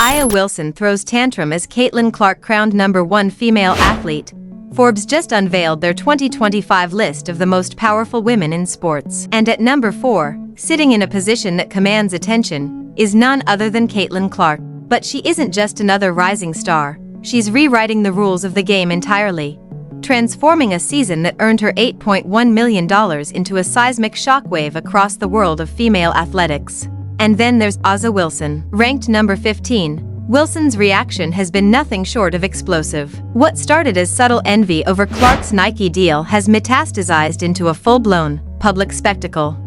Aya Wilson throws tantrum as Caitlin Clark crowned #1 female athlete. Forbes just unveiled their 2025 list of the most powerful women in sports. And at number 4, sitting in a position that commands attention, is none other than Caitlin Clark. But she isn't just another rising star, she's rewriting the rules of the game entirely, transforming a season that earned her $8.1 million into a seismic shockwave across the world of female athletics. And then there's Aya Wilson, ranked number 15. Wilson's reaction has been nothing short of explosive. What started as subtle envy over Clark's Nike deal has metastasized into a full-blown, public spectacle.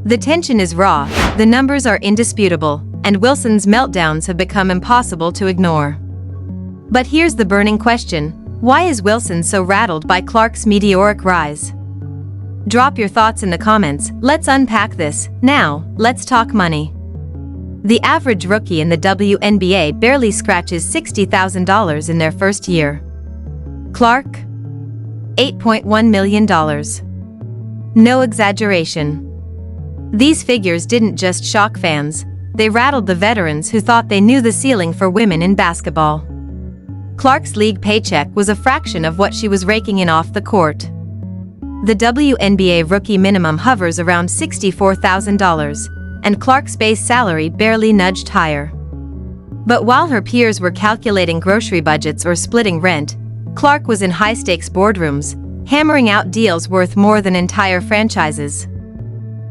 The tension is raw, the numbers are indisputable, and Wilson's meltdowns have become impossible to ignore. But here's the burning question: why is Wilson so rattled by Clark's meteoric rise? Drop your thoughts in the comments. Let's unpack this. Now, let's talk money. The average rookie in the WNBA barely scratches $60,000 in their first year. Clark? $8.1 million. No exaggeration. These figures didn't just shock fans, they rattled the veterans who thought they knew the ceiling for women in basketball. Clark's league paycheck was a fraction of what she was raking in off the court. The WNBA rookie minimum hovers around $64,000, and Clark's base salary barely nudged higher. But while her peers were calculating grocery budgets or splitting rent, Clark was in high-stakes boardrooms, hammering out deals worth more than entire franchises.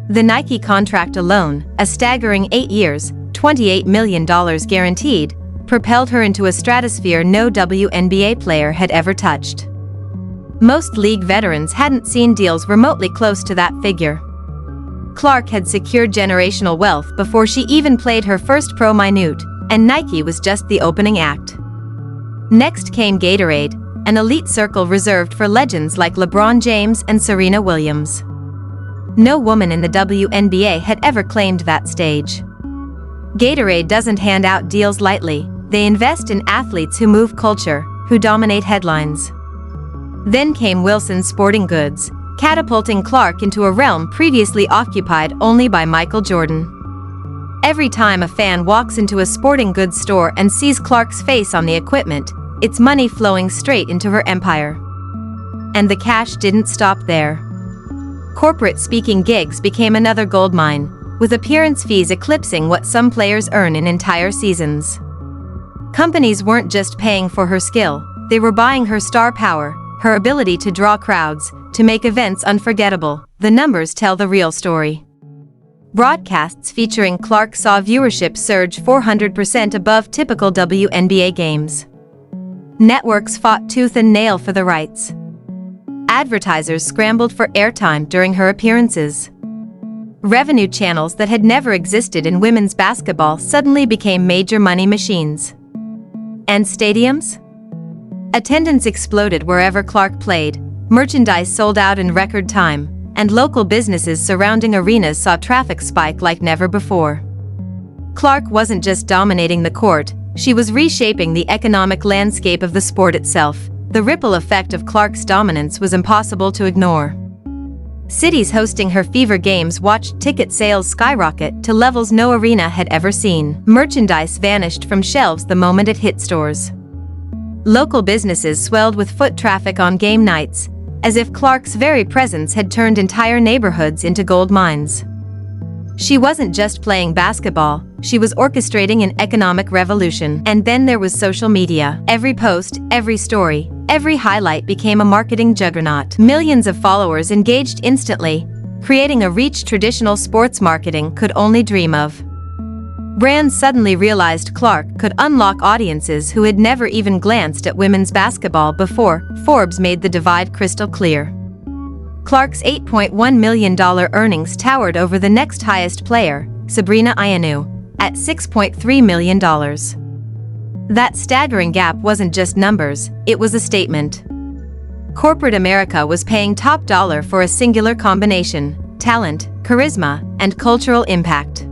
The Nike contract alone, a staggering 8 years, $28 million guaranteed, propelled her into a stratosphere no WNBA player had ever touched. Most league veterans hadn't seen deals remotely close to that figure. Clark had secured generational wealth before she even played her first pro minute, and Nike was just the opening act. Next came Gatorade, an elite circle reserved for legends like LeBron James and Serena Williams. No woman in the WNBA had ever claimed that stage. Gatorade doesn't hand out deals lightly, they invest in athletes who move culture, who dominate headlines. Then came Wilson's Sporting Goods, catapulting Clark into a realm previously occupied only by Michael Jordan. Every time a fan walks into a sporting goods store and sees Clark's face on the equipment, it's money flowing straight into her empire. And the cash didn't stop there. Corporate speaking gigs became another goldmine, with appearance fees eclipsing what some players earn in entire seasons. Companies weren't just paying for her skill, they were buying her star power, her ability to draw crowds, to make events unforgettable. The numbers tell the real story. Broadcasts featuring Clark saw viewership surge 400% above typical WNBA games. Networks fought tooth and nail for the rights. Advertisers scrambled for airtime during her appearances. Revenue channels that had never existed in women's basketball suddenly became major money machines. And stadiums? Attendance exploded wherever Clark played, merchandise sold out in record time, and local businesses surrounding arenas saw traffic spike like never before. Clark wasn't just dominating the court, she was reshaping the economic landscape of the sport itself. The ripple effect of Clark's dominance was impossible to ignore. Cities hosting her fever games watched ticket sales skyrocket to levels no arena had ever seen. Merchandise vanished from shelves the moment it hit stores. Local businesses swelled with foot traffic on game nights, as if Clark's very presence had turned entire neighborhoods into gold mines. She wasn't just playing basketball, she was orchestrating an economic revolution. And then there was social media. Every post, every story, every highlight became a marketing juggernaut. Millions of followers engaged instantly, creating a reach traditional sports marketing could only dream of. Brands suddenly realized Clark could unlock audiences who had never even glanced at women's basketball before. Forbes made the divide crystal clear. Clark's $8.1 million earnings towered over the next highest player, Sabrina Ionescu, at $6.3 million. That staggering gap wasn't just numbers, it was a statement. Corporate America was paying top dollar for a singular combination: talent, charisma, and cultural impact.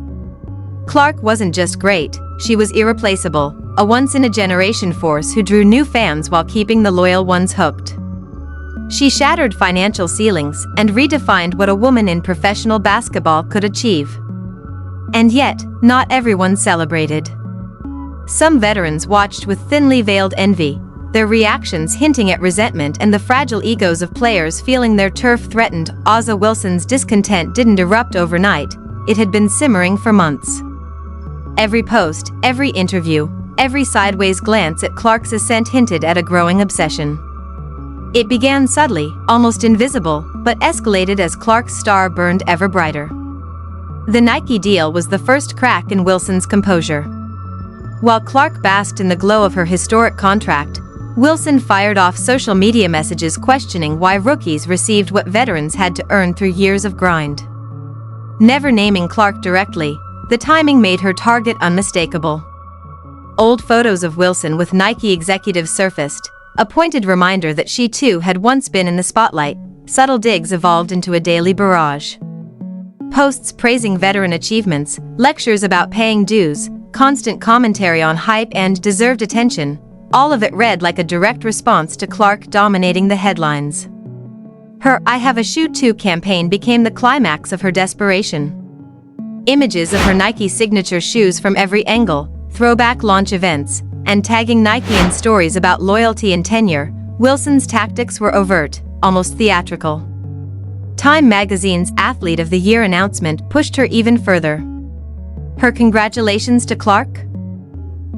Clark wasn't just great, she was irreplaceable, a once-in-a-generation force who drew new fans while keeping the loyal ones hooked. She shattered financial ceilings and redefined what a woman in professional basketball could achieve. And yet, not everyone celebrated. Some veterans watched with thinly veiled envy, their reactions hinting at resentment and the fragile egos of players feeling their turf threatened. A'ja Wilson's discontent didn't erupt overnight, it had been simmering for months. Every post, every interview, every sideways glance at Clark's ascent hinted at a growing obsession. It began subtly, almost invisible, but escalated as Clark's star burned ever brighter. The Nike deal was the first crack in Wilson's composure. While Clark basked in the glow of her historic contract, Wilson fired off social media messages questioning why rookies received what veterans had to earn through years of grind. Never naming Clark directly, the timing made her target unmistakable. Old photos of Wilson with Nike executives surfaced, a pointed reminder that she too had once been in the spotlight. Subtle digs evolved into a daily barrage. Posts praising veteran achievements, lectures about paying dues, constant commentary on hype and deserved attention, all of it read like a direct response to Clark dominating the headlines. Her "I Have a Shoe Too" campaign became the climax of her desperation. Images of her Nike signature shoes from every angle, throwback launch events, and tagging Nike in stories about loyalty and tenure. Wilson's tactics were overt, almost theatrical. Time magazine's Athlete of the Year announcement pushed her even further. Her congratulations to Clark?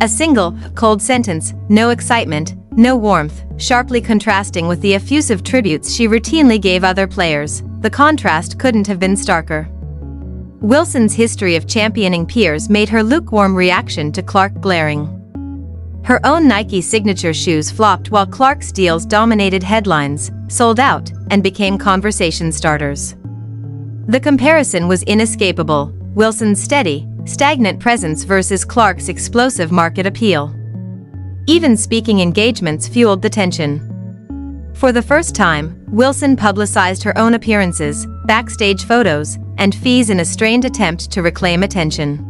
A single, cold sentence, no excitement, no warmth, sharply contrasting with the effusive tributes she routinely gave other players. The contrast couldn't have been starker. Wilson's history of championing peers made her lukewarm reaction to Clark glaring. Her own Nike signature shoes flopped while Clark's deals dominated headlines, sold out, and became conversation starters. The comparison was inescapable: Wilson's steady, stagnant presence versus Clark's explosive market appeal. Even speaking engagements fueled the tension. For the first time, Wilson publicized her own appearances, backstage photos, and fees in a strained attempt to reclaim attention.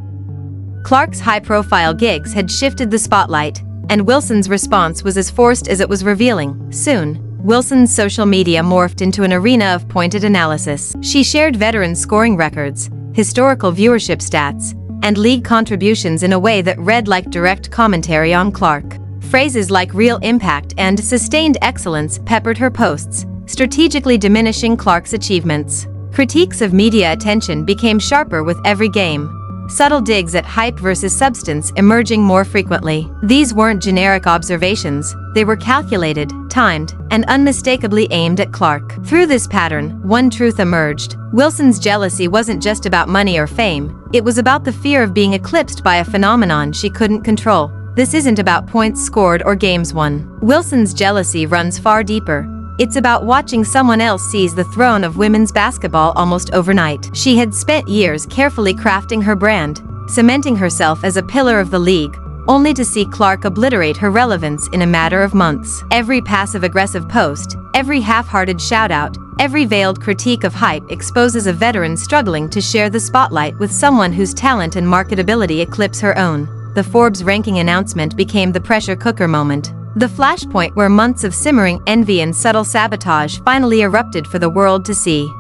Clark's high-profile gigs had shifted the spotlight, and Wilson's response was as forced as it was revealing. Soon, Wilson's social media morphed into an arena of pointed analysis. She shared veteran scoring records, historical viewership stats, and league contributions in a way that read like direct commentary on Clark. Phrases like real impact and sustained excellence peppered her posts, strategically diminishing Clark's achievements. Critiques of media attention became sharper with every game, subtle digs at hype versus substance emerging more frequently. These weren't generic observations, they were calculated, timed, and unmistakably aimed at Clark. Through this pattern, one truth emerged: Wilson's jealousy wasn't just about money or fame, it was about the fear of being eclipsed by a phenomenon she couldn't control. This isn't about points scored or games won. Wilson's jealousy runs far deeper. It's about watching someone else seize the throne of women's basketball almost overnight. She had spent years carefully crafting her brand, cementing herself as a pillar of the league, only to see Clark obliterate her relevance in a matter of months. Every passive-aggressive post, every half-hearted shout-out, every veiled critique of hype exposes a veteran struggling to share the spotlight with someone whose talent and marketability eclipse her own. The Forbes ranking announcement became the pressure cooker moment. The flashpoint where months of simmering envy and subtle sabotage finally erupted for the world to see.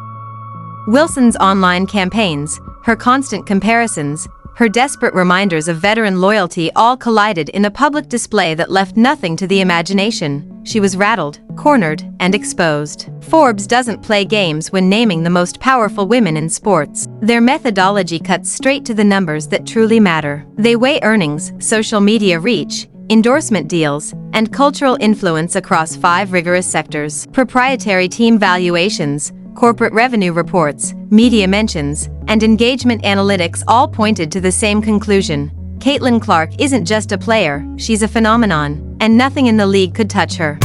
Wilson's online campaigns, her constant comparisons, her desperate reminders of veteran loyalty all collided in a public display that left nothing to the imagination. She was rattled, cornered, and exposed. Forbes doesn't play games when naming the most powerful women in sports. Their methodology cuts straight to the numbers that truly matter. They weigh earnings, social media reach, endorsement deals, and cultural influence across 5 rigorous sectors. Proprietary team valuations, corporate revenue reports, media mentions, and engagement analytics all pointed to the same conclusion: Caitlin Clark isn't just a player, she's a phenomenon, and nothing in the league could touch her.